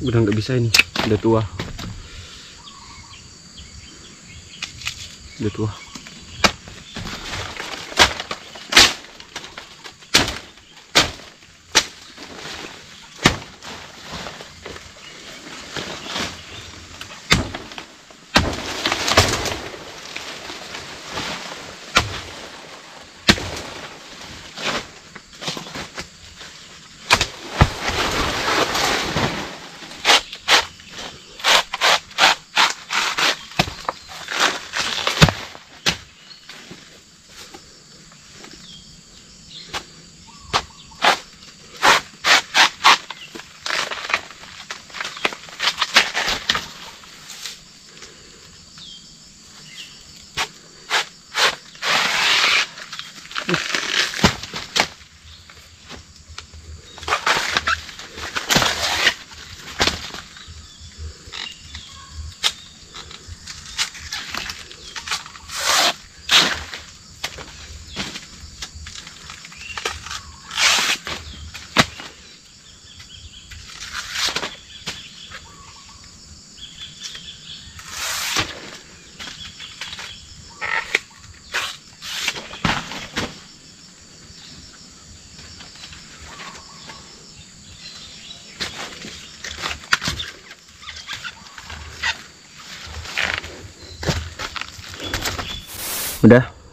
Udah nggak bisa ini, udah tua. Udah tua.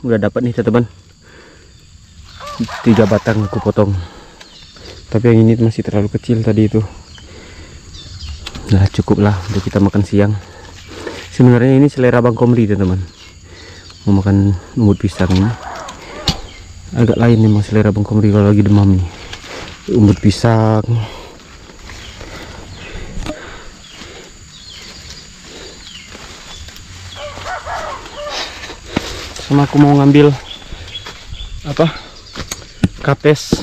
Udah dapat nih teman-teman, 3 batang aku potong, tapi yang ini masih terlalu kecil tadi itu. Nah cukup lah untuk kita makan siang. Sebenarnya ini selera Bang Komri teman-teman, mau makan umbut pisang ini agak lain nih, mau selera Bang Komri kalau lagi demam nih, umbut pisang. Sama aku mau ngambil apa, kates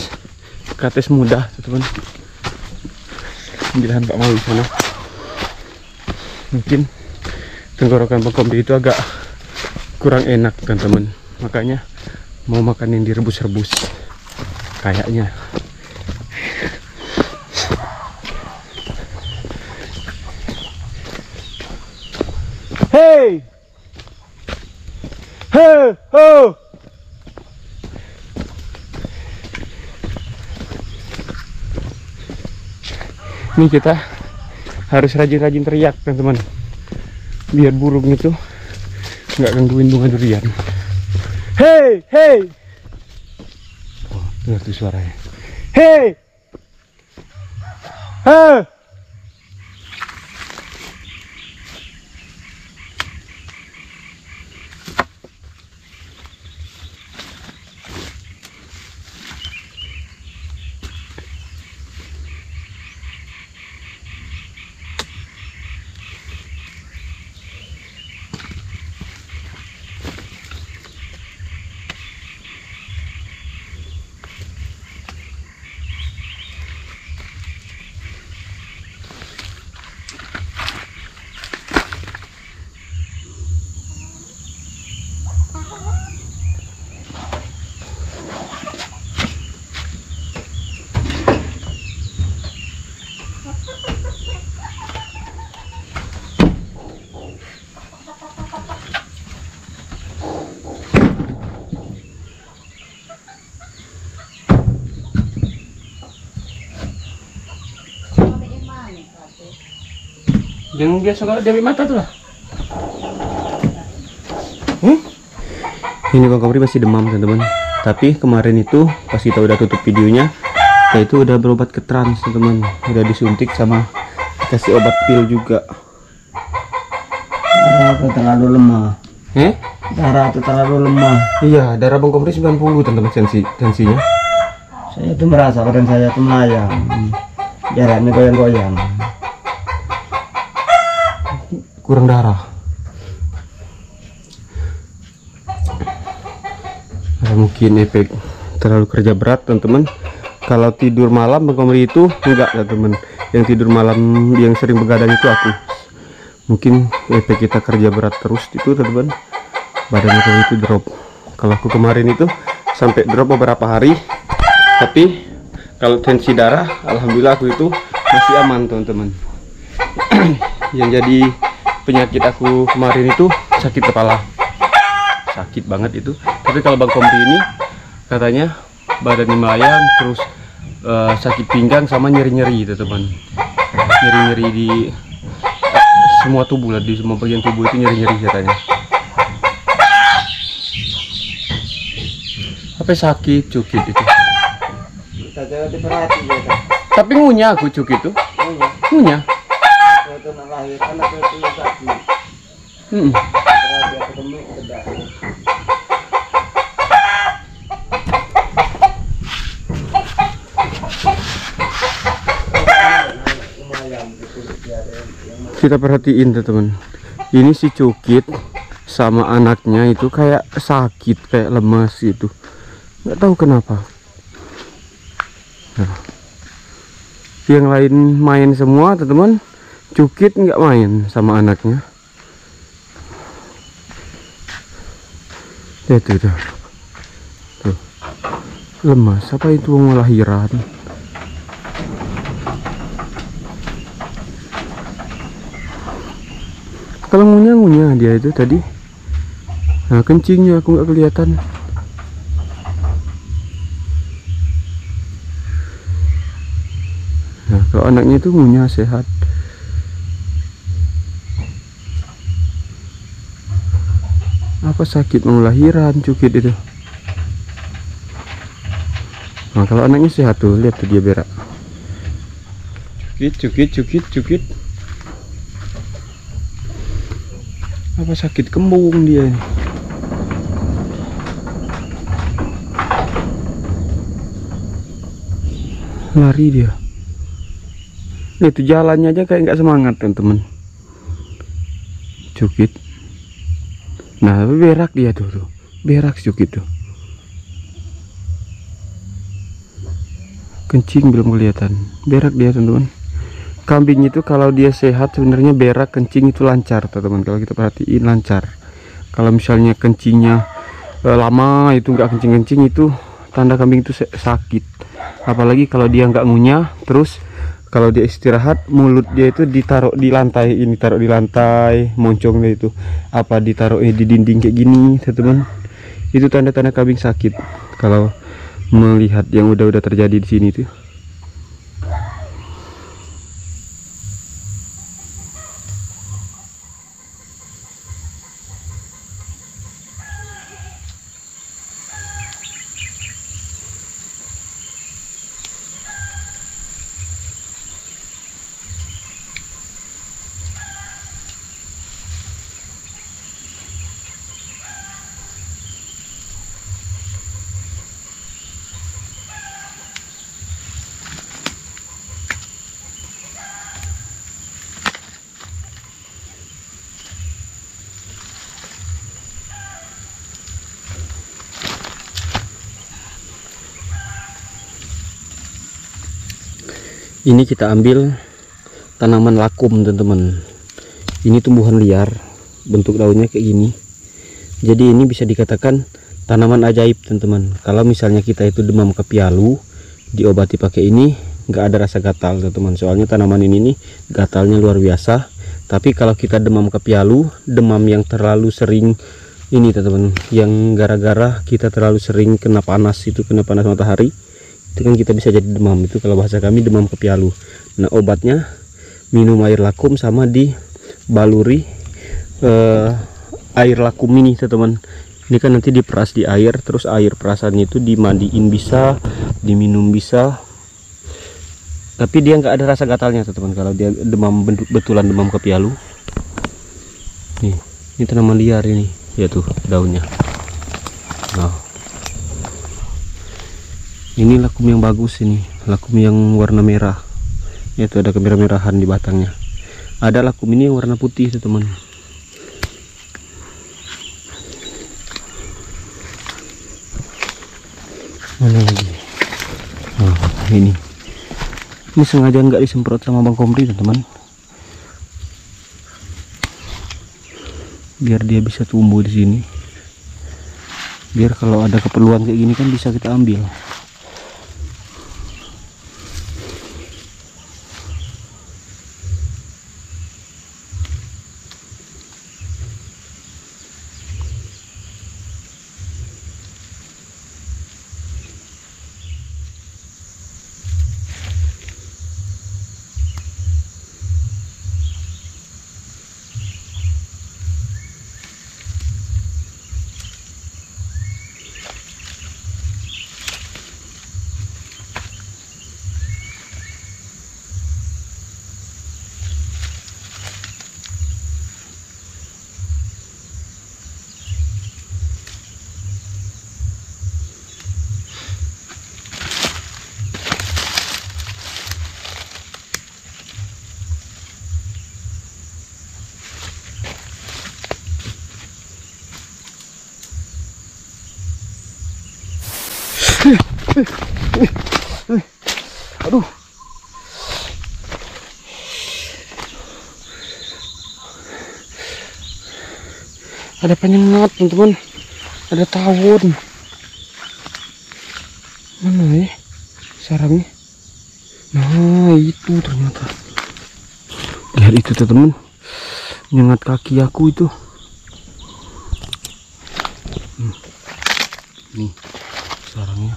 muda teman-teman, ambilan Pak Mau di sana. Mungkin tenggorokan Bang Komri itu agak kurang enak teman-teman, makanya mau makan yang direbus-rebus kayaknya. Hey, hey, oh. Ini kita harus rajin-rajin teriak teman-teman, biar burung itu nggak gangguin bunga durian. Hey, hey. Oh, dengar tuh suaranya. Hey, hey. Yang biasa kalau dia mata tuh lah. Ini Bang Komri masih demam teman-teman. Tapi kemarin itu pas kita udah tutup videonya, kita itu udah berobat ke trans teman-teman. Udah disuntik sama dikasih obat pil juga. Darah itu terlalu lemah. Darah itu terlalu lemah. Iya, darah Bang Komri 90 teman-teman tensinya. Saya tuh merasa badan saya tuh melayang. Jalannya goyang-goyang. Kurang darah. Nah, mungkin efek terlalu kerja berat teman-teman. Kalau tidur malam Bang Komri itu enggak teman-teman. Yang tidur malam yang sering begadang itu aku. Mungkin efek kita kerja berat terus itu teman-teman, badan Bang Komri itu drop. Kalau aku kemarin itu sampai drop beberapa hari. Tapi kalau tensi darah alhamdulillah aku itu masih aman teman-teman. Yang jadi penyakit aku kemarin itu sakit kepala, sakit banget itu. Tapi kalau Bang Komri ini katanya badannya melayang, terus sakit pinggang sama nyeri-nyeri itu teman, nyeri-nyeri di semua tubuh lah, di semua bagian tubuh itu nyeri-nyeri katanya. Apa sakit cukit itu? Tapi ngunyah aku cukit itu, ngunyah. Kita perhatiin teman, ini si cukit sama anaknya itu kayak sakit, kayak lemas gitu, nggak tahu kenapa. Nah, yang lain main semua teman, cukit nggak main sama anaknya. Ya tuh, lemas, apa itu mau lahiran? Kalau ngunyah dia itu tadi. Nah, kencingnya aku nggak kelihatan. Nah, kalau anaknya itu ngunyah sehat. Apa sakit mau lahiran cukit itu? Nah, kalau anaknya sehat tuh, lihat tuh dia berak. Cukit. Apa sakit kembung dia ini? Lari dia. Nah, itu jalannya aja kayak nggak semangat teman-teman. Cukit. Nah, berak dia tuh. Berak cukit tuh. Kencing belum kelihatan. Berak dia teman-teman. Kambing itu kalau dia sehat sebenarnya berak kencing itu lancar teman-teman. Kalau kita perhatiin lancar. Kalau misalnya kencingnya lama itu nggak kencing-kencing, itu tanda kambing itu sakit. Apalagi kalau dia nggak ngunyah, terus kalau dia istirahat mulut dia itu ditaruh di lantai, ini taruh di lantai, moncong dia itu apa ditaruh di dinding kayak gini teman-teman. Itu tanda-tanda kambing sakit. Kalau melihat yang udah terjadi di sini tuh. Ini kita ambil tanaman lakum teman-teman. Ini tumbuhan liar, bentuk daunnya kayak gini. Jadi ini bisa dikatakan tanaman ajaib teman-teman. Kalau misalnya kita itu demam kepialu, diobati pakai ini, nggak ada rasa gatal teman-teman. Soalnya tanaman ini nih gatalnya luar biasa. Tapi kalau kita demam kepialu, demam yang terlalu sering ini teman-teman, yang gara-gara kita terlalu sering kena panas matahari, itu kan kita bisa jadi demam. Itu kalau bahasa kami demam kepialu. Nah, obatnya minum air lakum sama dibaluri air lakum ini teman-teman. Ini kan nanti diperas di air, terus air perasannya itu dimandiin bisa, diminum bisa. Tapi dia nggak ada rasa gatalnya teman-teman kalau dia demam, betulan demam kepialu. Nih, ini tanaman liar ini, ya tuh daunnya. Nah, ini lakum yang bagus, ini lakum yang warna merah, yaitu ada kemerah-merahan di batangnya. Ada lakum ini yang warna putih teman-teman. Mana lagi? Nah, ini sengaja nggak disemprot sama Bang Komri teman-teman, biar dia bisa tumbuh di sini. Biar kalau ada keperluan kayak gini kan bisa kita ambil. Aduh. Ada penyengat teman-teman. Ada tawon. Mana ya sarangnya? Nah itu ternyata. Lihat itu teman-teman. Nyengat kaki aku itu. Nih sarangnya.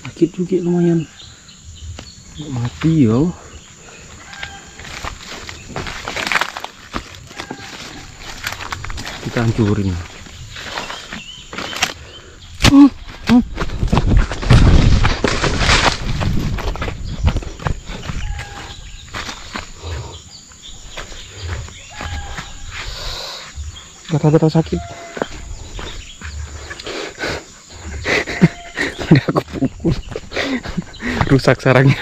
Sakit juga lumayan. Nggak mati yo. Kita hancurin. Gatal-gatal sakit. Udah aku pukul. Rusak sarangnya.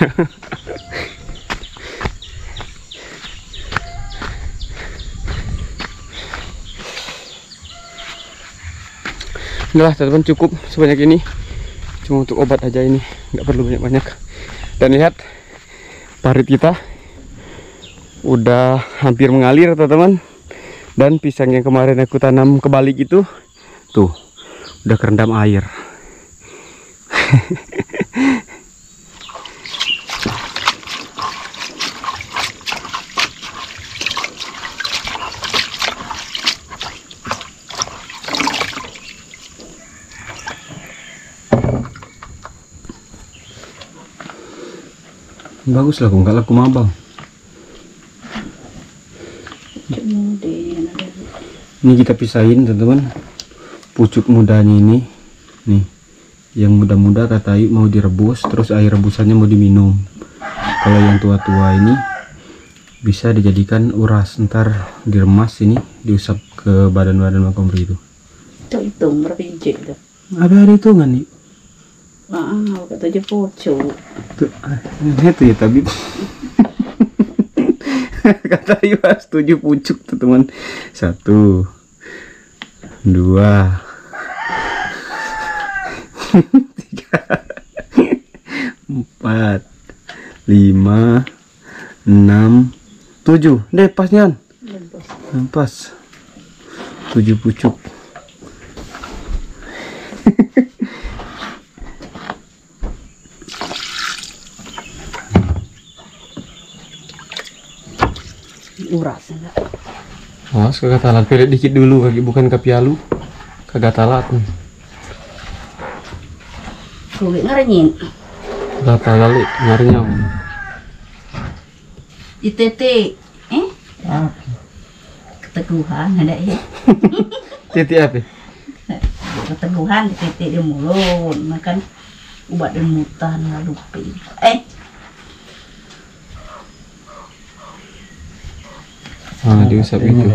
Udah teman-teman, cukup sebanyak ini. Cuma untuk obat aja ini, nggak perlu banyak-banyak. Dan lihat parit kita udah hampir mengalir teman-teman. Dan pisang yang kemarin aku tanam kebalik itu tuh udah kerendam air. Bagus lah, kok nggak laku mabang. Ini kita pisahin teman-teman, pucuk mudanya ini, nih, yang muda-muda kata Ayu mau direbus, terus air rebusannya mau diminum. Kalau yang tua-tua ini bisa dijadikan uras, ntar diremas ini, diusap ke badan-badan makomri itu. Hitung berapa biji itu? Ada hitungan nih. Kata aja pucuk. Itu ya tapi. Kata Ayu 7 pucuk tuh teman. 1 2 3 4 5 6 7. Deh pasnya. Pas 7 pucuk. Uras enggak? Awas kegatalan, pelet dikit dulu kaki, bukan kapialu. Kegatalan. Kuwi ngarenyin. Gatal kali nyarinya. Itete. Keteguhan ada ya. Titik apa? Keteguhan itete di mulut, makan obat demutan lalu pi. Diusap itu.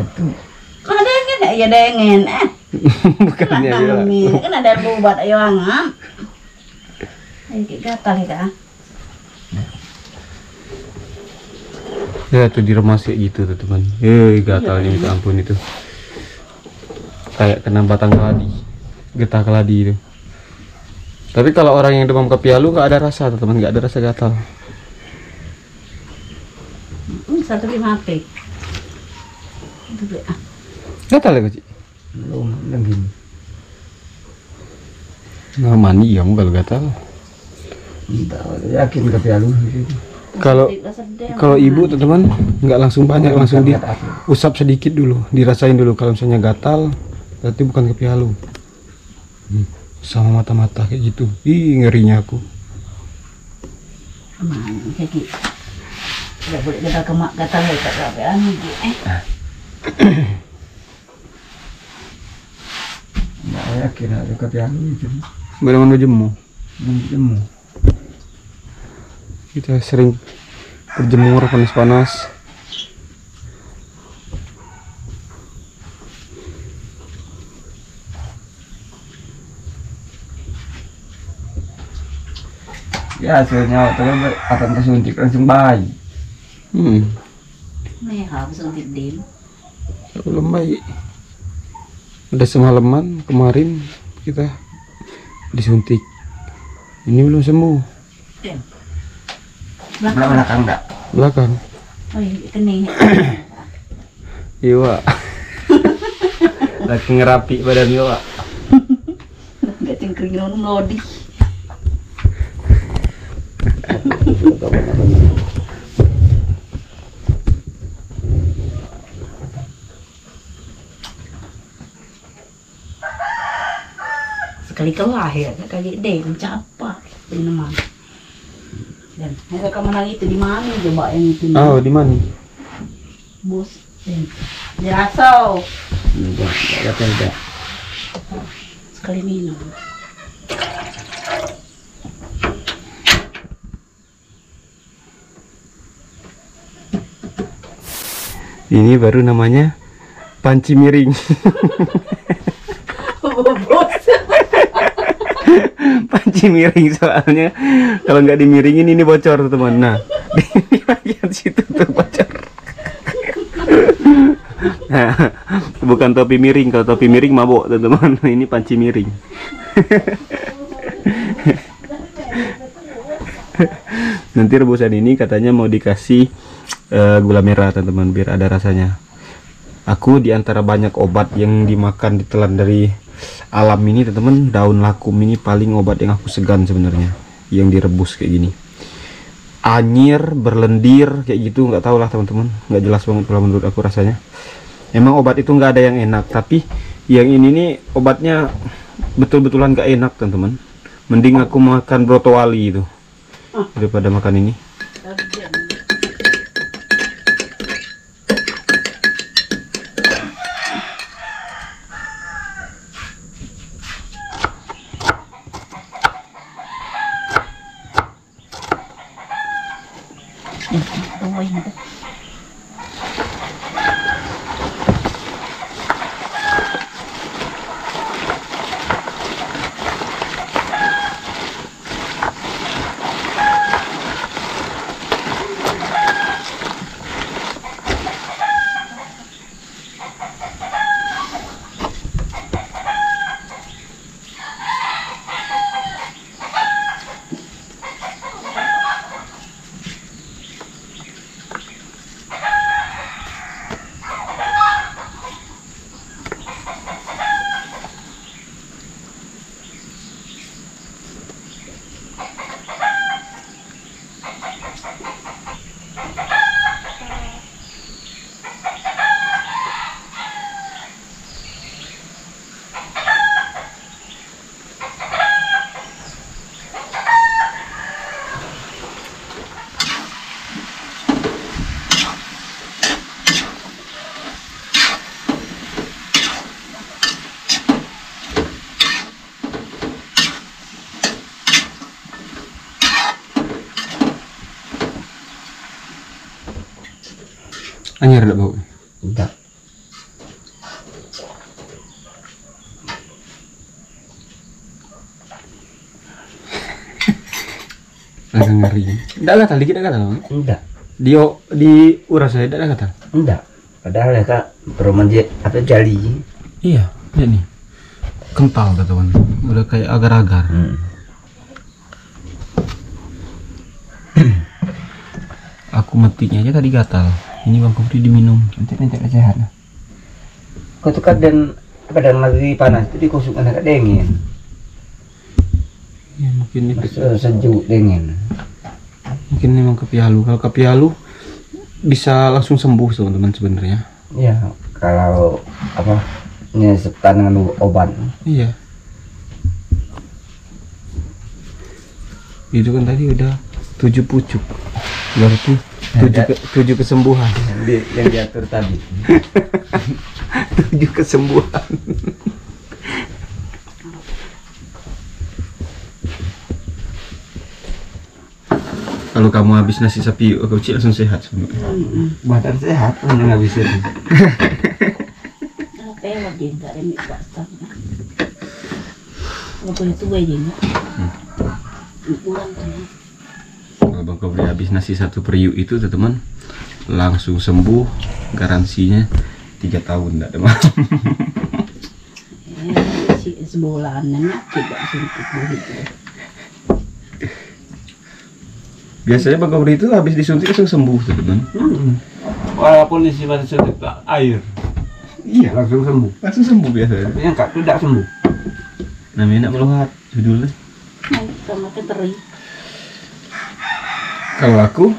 Ada kan ya dengen Bukannya ya. Kan ada obat ayo angam. Kayak gatal ya. Ya tuh diremas kayak gitu tuh teman. Gatalnya minta ampun itu. Kayak kena batang keladi, getah keladi itu. Tapi kalau orang yang demam kepialu nggak ada rasa tuh teman, nggak ada rasa gatal. 1 mati. Gatal ya kecil? Belum, yang gini. Nah mandi kamu kalau gatal. Entah, yakin kepialu. Kalau ibu teman-teman nggak langsung banyak, langsung diusap sedikit dulu, dirasain dulu. Kalau misalnya gatal, berarti bukan kepialu. Sama mata-mata kayak gitu. Ih ngerinya aku. Kayak gitu. Tidak boleh gatal kemak gatal lekat rapian. Nggak yakin ada kepialu itu. Benar-benar jemu. Jemu. Kita sering berjemur panas-panas. Ya hasilnya waktu itu akan kesuntik langsung baik. Nih harus suntik dim. Belum baik. Udah semalaman kemarin kita disuntik. Ini belum sembuh. Dim. Belakang enggak? Belakang. Oh iya, kening. Iya, Wak. Lagi ngerapi badan dia, Wak. Gak cengkring nonum lodi. Sekali kelah ya, sekali deh mencapai teman. Dan rekaman itu di mana coba yang itu? Oh, di mana? Bos, di Rasau. Enggak. Sekali minum. Ini baru namanya panci miring. Bos. Panci miring soalnya kalau nggak dimiringin ini bocor teman. Nah, di bagian situ tuh bocor. Nah, bukan topi miring. Kalau topi miring mabok teman-teman. Ini panci miring. Nanti rebusan ini katanya mau dikasih gula merah teman-teman biar ada rasanya. Aku diantara banyak obat yang dimakan ditelan dari alam ini teman-teman, daun lakum ini paling obat yang aku segan sebenarnya, yang direbus kayak gini. Anyir, berlendir kayak gitu, nggak tahu lah teman-teman, nggak jelas banget kalau menurut aku rasanya. Emang obat itu nggak ada yang enak, tapi yang ini nih obatnya betul-betulan nggak enak teman-teman. Mending aku makan brotowali itu daripada makan ini. Anyar enggak bau? Enggak. Agak ngeri. Enggak gatal dikit, enggak gatal. Enggak. Di uras saya enggak gatal. Enggak. Padahal ya Kak, perumahan apa jali. Iya, lihat nih. Kental teman. Udah kayak agar-agar. Aku metiknya aja tadi gatal. Ini Bang Kopri diminum. Nanti sehat. Kau tuh kadang lagi panas itu dikosongkan agak dingin. Ya mungkin itu. Sejuk dingin. Mungkin memang kepialu. Kalau kepialu bisa langsung sembuh teman-teman sebenarnya. Ya, kalau apa nyesepkan dengan obat. Iya. Itu kan tadi udah 7 pucuk. Berarti 7 kesembuhan yang diatur tadi. 7 kesembuhan. Kalau kamu habis nasi sapi kecil langsung sehat semua. Badan sehat yang habis itu. Apa yang lagi enggak ada mie basah. Apa itu gue aja enggak. Kurang tuh. Bang Kobri habis nasi 1 periuk itu teman-teman langsung sembuh, garansinya 3 tahun tidak demam. Sebulanannya tidak suntik begitu. Biasanya Bang Kobri itu habis disuntik langsung sembuh teman-teman. Walaupun isi masih suntik air. Iya, Langsung sembuh. langsung sembuh biasanya. Tapi yang tidak sembuh. Namanya nak meluhat judulnya. Sama teri. Kalau aku,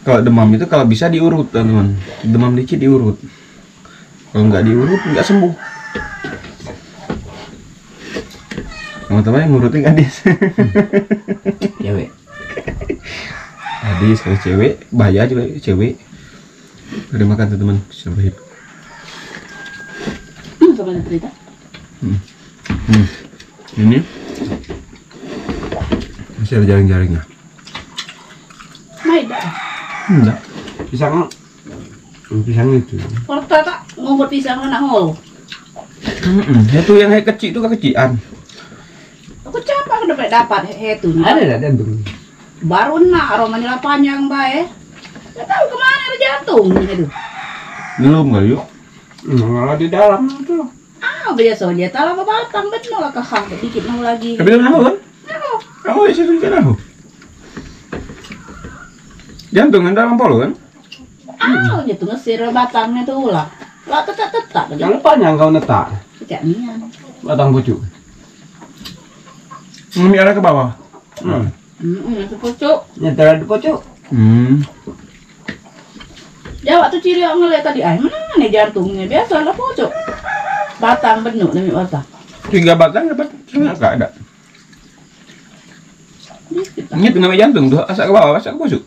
kalau demam itu kalau bisa diurut teman-teman. Demam dikit diurut. Kalau nggak diurut nggak sembuh. Teman-teman yang ngurutin Adis. Cewek. Adis kalau cewek, Bahaya juga cewek. Udah makan teman-teman, cobain. Sama cerita. Ini masih ada jaring-jaringnya. Maida. Enggak. Pisang itu. Kalau tak ngomong pisang anak hol. Itu yang kayak kecil itu kekecilan. Aku capek udah dapat itu. Ada enggak jantung? Baru nak aromanya panjang bae. Gak tahu kemana ada jantung itu. Belum kali yuk. Kalau di dalam itu. Biasa dia tahu apa batang betul lah kahang dikit mau lagi. Tapi belum tahu kan? Kamu isi sudah tahu. Jantung kan dalam polo kan? Gitu ngesir batangnya tuh lah. Lah tetap. Jangan lupa yang kau netak. Tidak nian. Batang pucuk. Ini arah ke bawah. Itu pucuk. Nyetel di pucuk. Jawa tuh ciri orang ngeliat tadi, mana nih jantungnya biasa lah pucuk. Batang benuh demi batang. 3 batang dapat enggak ada. Ini tuh namanya jantung tuh, asal ke bawah, asal ke pucuk.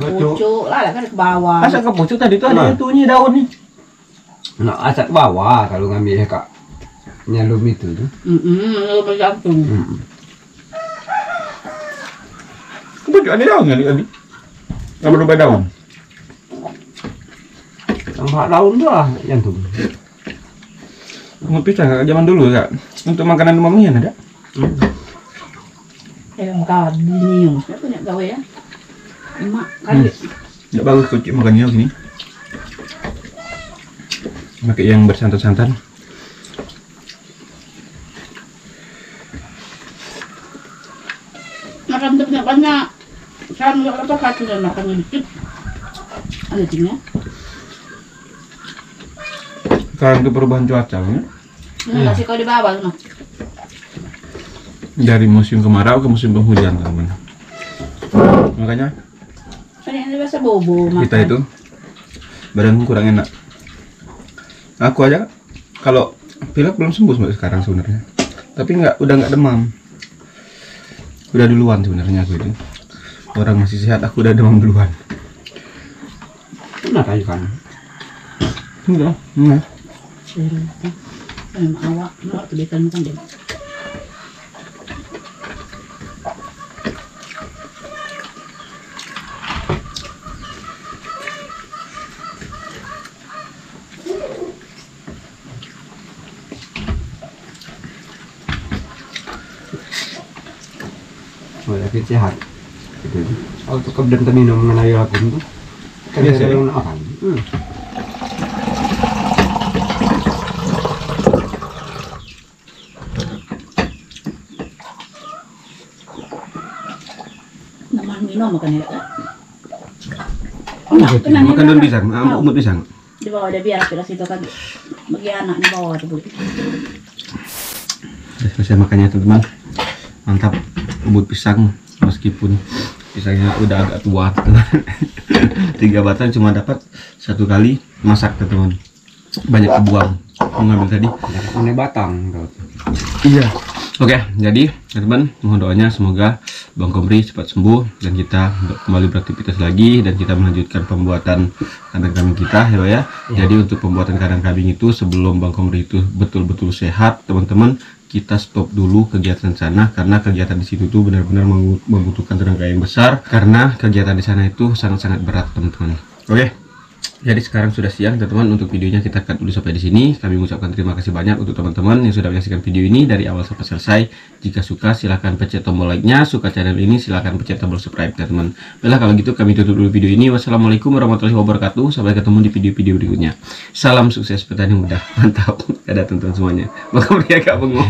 Pucuk lah kan ke bawah. Asal ke pucuk tadi tuh ada itunya daun nih. Nah, asap bawah kalau ngambil kak nyalum itu tuh. Lu jantung. Ke pucuk ada daun kali tadi. Enggak berubah daun. Tambah daun tuh lah jantung. Mau pisang kayak zaman dulu kak. Untuk makanan demamian ada. Kau dinium. Saya punya gawe ya. Emak kali. Enggak bagus kucing makannya gini. Pakai yang bersantan-santan. Makan tuh banyak. Kan enggak apa kaki dan makan dikit. Ada tinggal. Sekarang itu perubahan cuaca ya. Kasih kau di bawah tuh. Dari musim kemarau ke musim penghujan teman. Makanya Ini biasa bobo makan. kita itu badan kurang enak. Aku aja kalau pilek belum sembuh sampai sekarang sebenarnya. Tapi udah nggak demam. Udah duluan sebenarnya aku itu. Orang masih sehat, aku udah demam duluan. Enak aja kan. Enggak. Awak tuh bikin makan deh. Tapi sehat. Kalau cukup dan minum mengenai lagu itu kan biasa ada yang akan. Naman minum makan ya. Makan daun pisang, umut pisang. Di bawah ada biar aku situ kan. Bagi anak di bawah tuh. Selesai makannya teman-teman. Mantap, umut pisang meskipun pisangnya udah agak tua. 3 batang cuma dapat 1 kali masak teman-teman. Banyak kebuang. Mau ngambil tadi. Ini batang. Iya. Oke, jadi teman-teman mohon doanya semoga Bang Kobri cepat sembuh dan kita kembali beraktivitas lagi dan kita melanjutkan pembuatan kandang kambing kita ya. Jadi untuk pembuatan kandang kambing itu sebelum Bang Kobri itu betul-betul sehat teman-teman, kita stop dulu kegiatan sana karena kegiatan di situ tuh benar-benar membutuhkan tenaga yang besar karena kegiatan di sana itu sangat-sangat berat teman-teman. Oke. Jadi sekarang sudah siang teman-teman, untuk videonya kita cut dulu sampai di sini. Kami mengucapkan terima kasih banyak untuk teman-teman yang sudah menyaksikan video ini dari awal sampai selesai. Jika suka silahkan pencet tombol like-nya, suka channel ini silahkan pencet tombol subscribe teman-teman. Baiklah kalau gitu kami tutup dulu video ini. Wassalamualaikum warahmatullahi wabarakatuh. Sampai ketemu di video-video berikutnya. Salam sukses petani muda. Mantap. Ada teman-teman semuanya. Bakal mereka bengong.